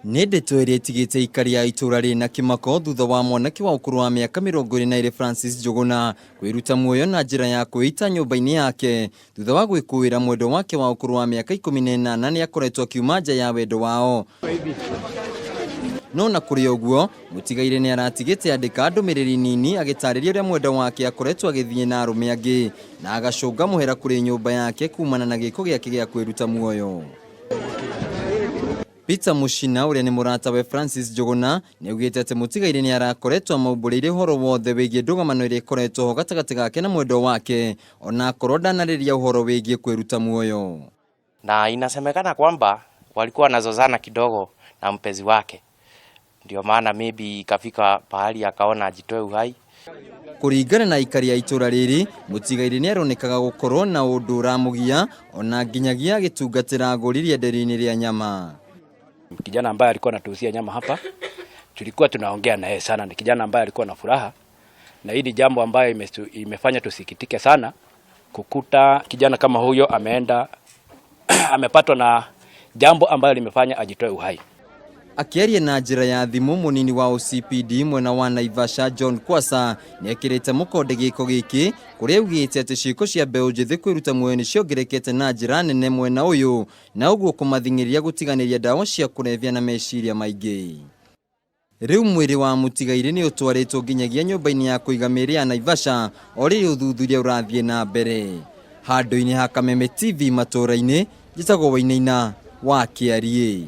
Nĩ ndeto ĩrĩa ĩtigĩte ikari ya itũra rĩna kĩmako thutha wa mwanake wa ukuru wa miaka 22 Francis Njuguna kwiruta muoyo na njĩra ya kwĩita nyũmba-inĩ yake thutha wa gwĩkũĩra mwendwa wake wa ukuru wa miaka 18 nĩ akoretwo akiuma nja ya wendo wao. No na kũrĩ ũguo mũtigaire nĩ aratigĩte andĩka ndũmĩrĩri nini agĩtarĩria ũrĩa mwendwa wake akoretwo agĩthiĩ na arũme angĩ na agacũnga mũhera kũrĩ nyũmba yake kumana na gĩko gĩake gĩa kwĩruta muoyo. Peter Mushina ũrĩa nĩ mũrata we Francis Njuguna nĩ augĩte atĩ mũtigaire nĩ arakoretwo amaumbũrĩire ũhoro wothe wĩgiĩ ndũgamano ĩrĩa ĩkoretwo ho gatagatĩ gake na mwendwa wake ona akorwo ndanarĩria ũhoro wĩgiĩ kwĩruta muoyo. Na inasemekana kwamba walikuwa wanazozana kidogo na mpenzi wake, ndio maana maybe ikafika pahali akaona ajitoe uhai. Kũringana na ikari ya itũra rĩrĩ mũtigaire nĩ aronekaga gũkorwo na ũndũ ũramũgia ona nginyagia agĩtungatĩra agũri rĩenderio-inĩ rĩa nyama. Kijana ambaye alikuwa anatuuzia nyama hapa, tulikuwa tunaongea na yeye sana. Ni kijana ambaye alikuwa na furaha, na hili jambo ambayo imefanya tusikitike sana kukuta kijana kama huyo ameenda amepatwa na jambo ambayo limefanya ajitoe uhai. Akiaria na njĩra ya thimũ mũnini wa OCPD mwena wa Naivasha John Kwasa nĩ ekĩrĩte mũkonde gĩko gĩkĩ kũrĩa augĩte atĩ ciĩko cia mbeũ njĩthĩ kwĩruta muoyo nĩ ciongererekete na njĩra nene mwena ũyũ na ũguo kũmathing'ĩrĩria gũtiganĩria ndawa cia kũrebia na meciria maingĩ. Rĩu mwĩrĩ wa mũtigaire nĩ ũtwarĩtwo nginyagia nyũmba-inĩ ya kũiga mĩĩrĩ ya Naivasha o rĩrĩa ũthuthuria ũrathiĩ na mbere. Handũ-inĩ ha Kameme TV matũũra-inĩ njĩtagwo Wainaina wa Kĩarie.